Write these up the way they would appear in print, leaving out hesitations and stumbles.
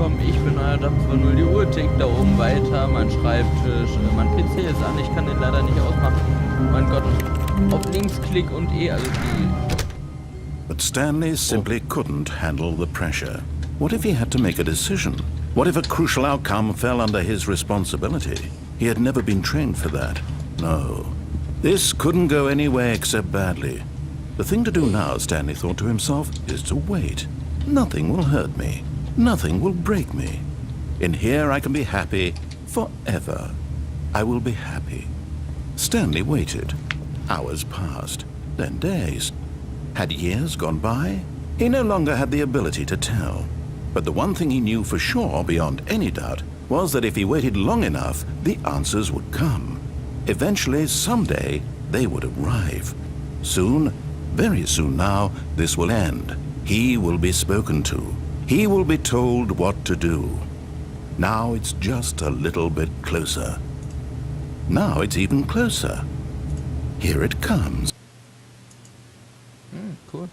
angekommen, ich bin neuer Job 2.0, die Uhr tickt da oben weiter, mein Schreibtisch, mein PC ist an, ich kann den leider nicht ausmachen. Mein Gott, auf Linksklick und also die... But Stanley simply couldn't handle the pressure. What if he had to make a decision? What if a crucial outcome fell under his responsibility? He had never been trained for that. No. This couldn't go anywhere except badly. The thing to do now, Stanley thought to himself, is to wait. Nothing will hurt me. Nothing will break me. In here I can be happy forever. I will be happy. Stanley waited. Hours passed, then days. Had years gone by? He no longer had the ability to tell. But the one thing he knew for sure, beyond any doubt, was that if he waited long enough, the answers would come. Eventually, someday, they would arrive. Soon, very soon now, this will end. He will be spoken to. He will be told what to do. Now it's just a little bit closer. Now it's even closer. Here it comes. Cool.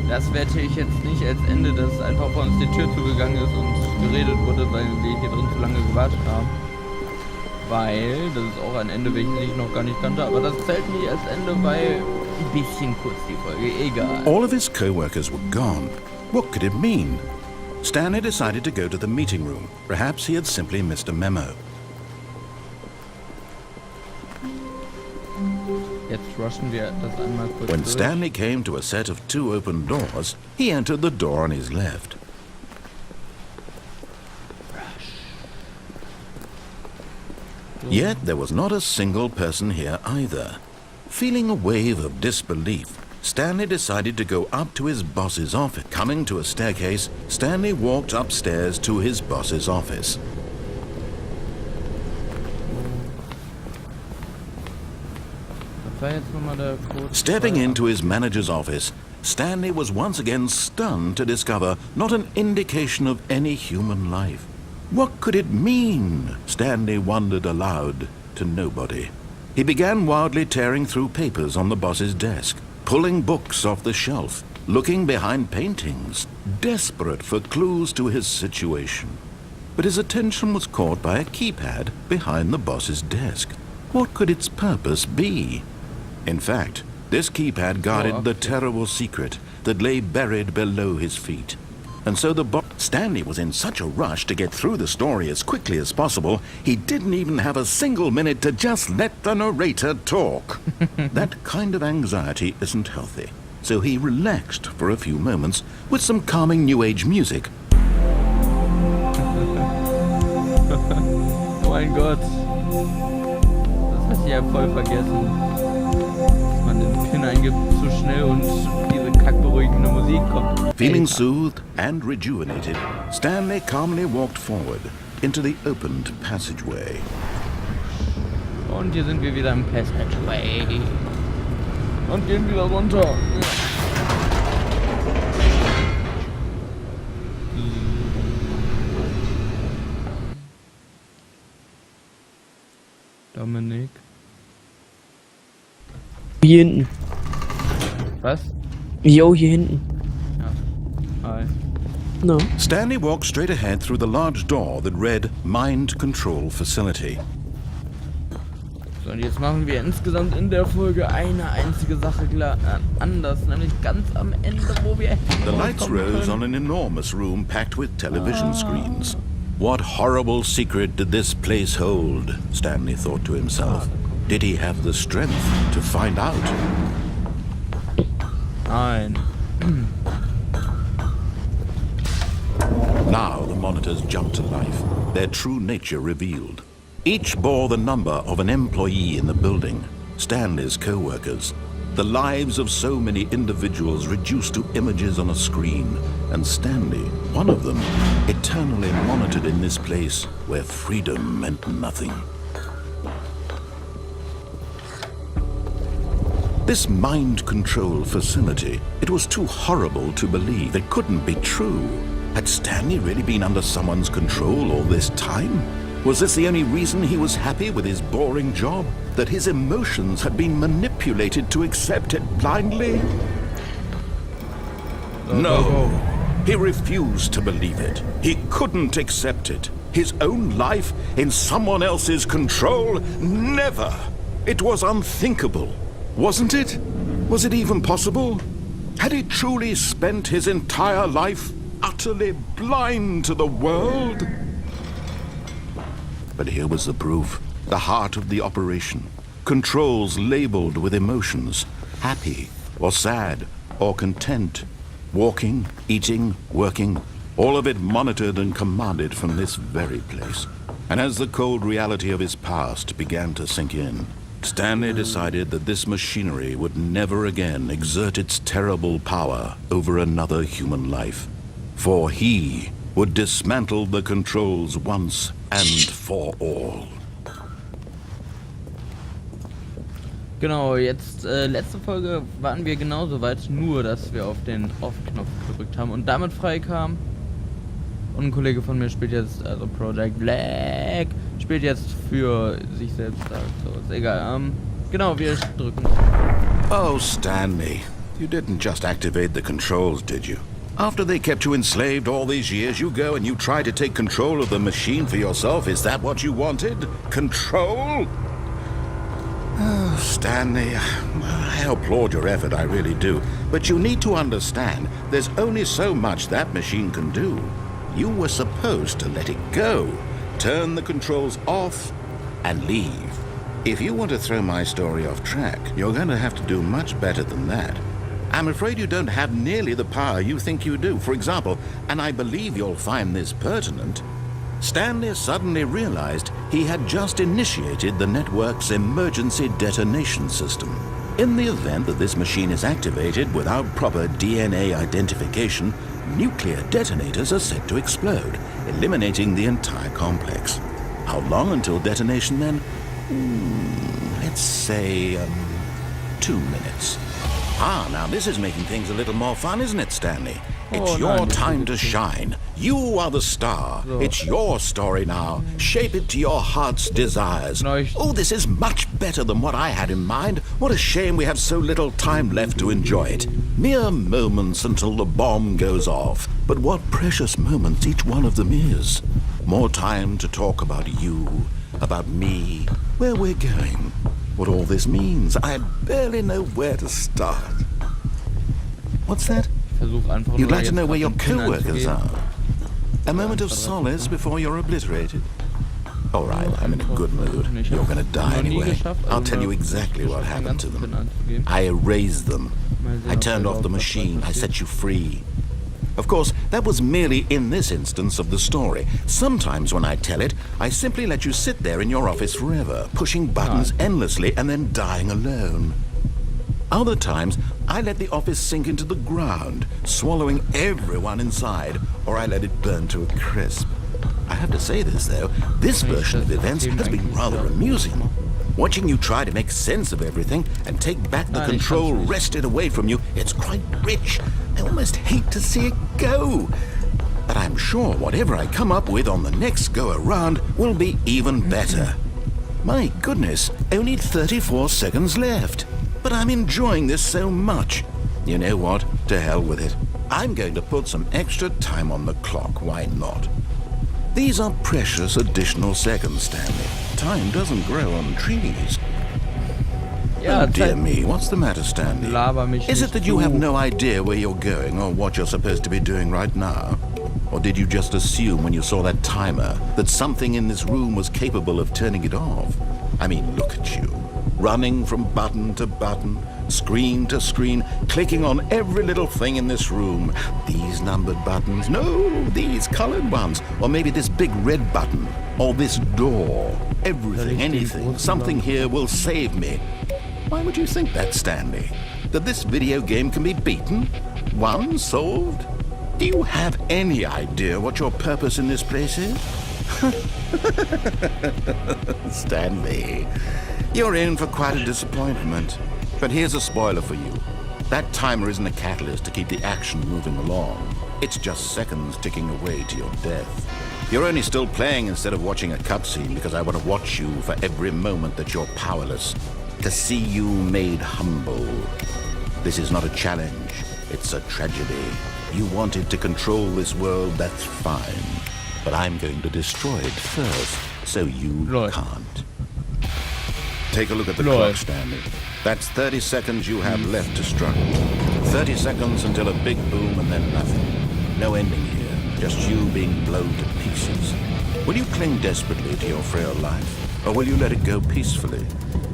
Das wette ich jetzt nicht als Ende, dass einfach vor uns die Tür zugegangen ist und geredet wurde, weil wir hier drin zu lange gewartet haben. Weil, das ist auch ein Ende, welches ich noch gar nicht kannte, aber das zählt nicht als Ende, weil ein bisschen kurz die Folge, egal. All of his co-workers were gone. What could it mean? Stanley decided to go to the meeting room. Perhaps he had simply missed a memo. Jetzt rushen wir das einmal kurz When durch. Stanley came to a set of 2 open doors, he entered the door on his left. Yet there was not a single person here either. Feeling a wave of disbelief, Stanley decided to go up to his boss's office. Coming to a staircase, Stanley walked upstairs to his boss's office. Das war jetzt nochmal der Code. Stepping into his manager's office, Stanley was once again stunned to discover not an indication of any human life. What could it mean? Stanley wondered aloud to nobody. He began wildly tearing through papers on the boss's desk, pulling books off the shelf, looking behind paintings, desperate for clues to his situation. But his attention was caught by a keypad behind the boss's desk. What could its purpose be? In fact, this keypad guarded the terrible secret that lay buried below his feet. And so Stanley was in such a rush to get through the story as quickly as possible, he didn't even have a single minute to just let the narrator talk. That kind of anxiety isn't healthy. So he relaxed for a few moments with some calming New Age music. Oh mein Gott. Das hat ich ja voll vergessen. Dass man den Pin eingibt zu schnell und diese kackberuhigende Musik kommt. Feeling soothed and rejuvenated, Stanley calmly walked forward into the opened passageway. Und hier sind wir wieder im Passageway. Und gehen wieder runter. Dominik. Hier hinten. Was? Jo, hier hinten. Ja. Hi. No. Stanley walked straight ahead through the large door that read Mind Control Facility. So, und jetzt machen wir insgesamt in der Folge eine einzige Sache anders, nämlich ganz am Ende, wo wir... The lights rose on an enormous room packed with television screens. What horrible secret did this place hold? Stanley thought to himself. Did he have the strength to find out? Nein. Now the monitors jumped to life, their true nature revealed. Each bore the number of an employee in the building, Stanley's co-workers. The lives of so many individuals reduced to images on a screen, and Stanley, one of them, eternally monitored in this place where freedom meant nothing. This mind control facility, it was too horrible to believe. It couldn't be true. Had Stanley really been under someone's control all this time? Was this the only reason he was happy with his boring job? That his emotions had been manipulated to accept it blindly? No. He refused to believe it. He couldn't accept it. His own life in someone else's control? Never. It was unthinkable. Wasn't it? Was it even possible? Had he truly spent his entire life utterly blind to the world? But here was the proof. The heart of the operation. Controls labeled with emotions. Happy or sad or content. Walking, eating, working. All of it monitored and commanded from this very place. And as the cold reality of his past began to sink in, Stanley decided that this machinery would never again exert its terrible power over another human life. For he would dismantle the controls once and for all. Genau, jetzt letzte Folge waren wir genauso weit, nur dass wir auf den Off-Knopf gedrückt haben und damit freikam. Und ein Kollege von mir spielt jetzt, also Project Black, spielt jetzt für sich selbst. So, ist egal. Genau, wir drücken. Oh, Stanley, you didn't just activate the controls, did you? After they kept you enslaved all these years, you go and you try to take control of the machine for yourself. Is that what you wanted? Control? Oh, Stanley, I applaud your effort, I really do. But you need to understand, there's only so much that machine can do. You were supposed to let it go, turn the controls off, and leave. If you want to throw my story off track, you're going to have to do much better than that. I'm afraid you don't have nearly the power you think you do. For example, and I believe you'll find this pertinent, Stanley suddenly realized he had just initiated the network's emergency detonation system. In the event that this machine is activated without proper DNA identification, nuclear detonators are set to explode, eliminating the entire complex. How long until detonation then? Let's say 2 minutes. Ah, now this is making things a little more fun, isn't it, Stanley? It's your time to shine. You are the star. It's your story now. Shape it to your heart's desires. Oh, this is much better than what I had in mind. What a shame we have so little time left to enjoy it. Mere moments until the bomb goes off. But what precious moments each one of them is. More time to talk about you, about me, where we're going, what all this means. I barely know where to start. What's that? You'd like to know where your co-workers are? A moment of solace before you're obliterated? All right, I'm in a good mood. You're gonna die anyway. I'll tell you exactly what happened to them. I erased them. I turned off the machine. I set you free. Of course, that was merely in this instance of the story. Sometimes when I tell it, I simply let you sit there in your office forever, pushing buttons endlessly and then dying alone. Other times, I let the office sink into the ground, swallowing everyone inside, or I let it burn to a crisp. I have to say this, though, this version of events has been rather amusing. Watching you try to make sense of everything and take back the control wrested away from you, it's quite rich. I almost hate to see it go. But I'm sure whatever I come up with on the next go-around will be even better. My goodness, only 34 seconds left. But I'm enjoying this so much. You know what? To hell with it. I'm going to put some extra time on the clock. Why not? These are precious additional seconds, Stanley. Time doesn't grow on trees. Oh dear me, what's the matter, Stanley? Is it that you have no idea where you're going or what you're supposed to be doing right now? Or did you just assume when you saw that timer that something in this room was capable of turning it off? I mean, look at you. Running from button to button, screen to screen, clicking on every little thing in this room. These numbered buttons, no, these colored ones. Or maybe this big red button, or this door. Everything, anything, something here will save me. Why would you think that, Stanley? That this video game can be beaten? Won? Solved? Do you have any idea what your purpose in this place is? Stanley, you're in for quite a disappointment. But here's a spoiler for you. That timer isn't a catalyst to keep the action moving along. It's just seconds ticking away to your death. You're only still playing instead of watching a cutscene because I want to watch you for every moment that you're powerless. To see you made humble. This is not a challenge, it's a tragedy. You wanted to control this world, that's fine. But I'm going to destroy it first, so you can't. Take a look at the clock, Stanley. That's 30 seconds you have left to struggle. 30 seconds until a big boom and then nothing. No ending here, just you being blown to pieces. Will you cling desperately to your frail life, or will you let it go peacefully?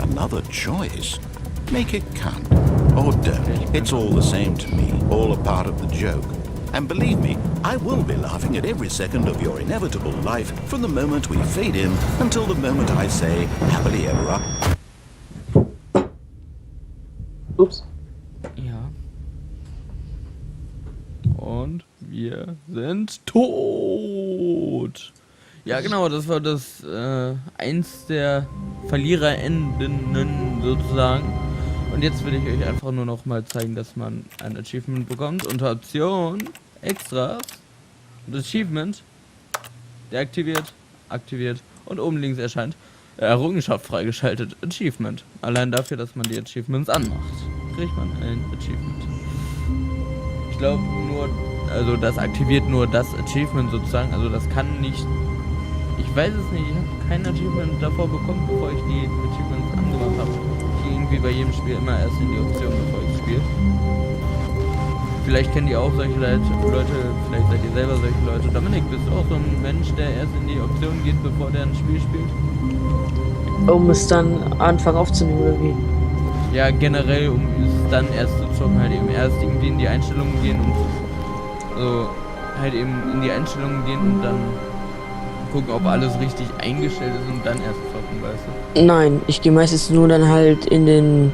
Another choice. Make it count, or don't. It's all the same to me, all a part of the joke. And believe me, I will be laughing at every second of your inevitable life from the moment we fade in until the moment I say, happily ever after. Ups. Ja. Und wir sind tot. Ja, genau, das war das eins der Verliererenden sozusagen. Und jetzt will ich euch einfach nur noch mal zeigen, dass man ein Achievement bekommt unter Option, Extras und Achievement, deaktiviert, aktiviert und oben links erscheint Errungenschaft freigeschaltet, Achievement. Allein dafür, dass man die Achievements anmacht, kriegt man ein Achievement. Ich glaube nur, also das aktiviert nur das Achievement sozusagen, also das kann nicht, ich weiß es nicht, ich habe kein Achievement davor bekommen, bevor ich die Achievements angemacht habe. Ich gehe irgendwie bei jedem Spiel immer erst in die Option, bevor ich spiele. Vielleicht kennt ihr auch solche Leute, vielleicht seid ihr selber solche Leute. Dominik, bist du auch so ein Mensch, der erst in die Option geht, bevor der ein Spiel spielt? Um es dann anfangen aufzunehmen oder wie? Ja, generell, um es dann erst zu zocken, halt eben erst irgendwie in die Einstellungen gehen und also halt eben in die Einstellungen gehen und dann gucken, ob alles richtig eingestellt ist und dann erst zocken, weißt du? Nein, ich gehe meistens nur dann halt in den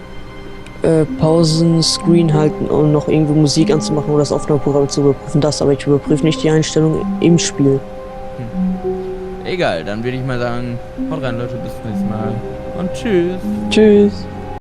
Pausen-Screen halten, um noch irgendwo Musik anzumachen oder das Aufnahmeprogramm zu überprüfen. Das, aber ich überprüfe nicht die Einstellung im Spiel. Egal, dann würde ich mal sagen, haut rein Leute, bis zum nächsten Mal und tschüss. Tschüss.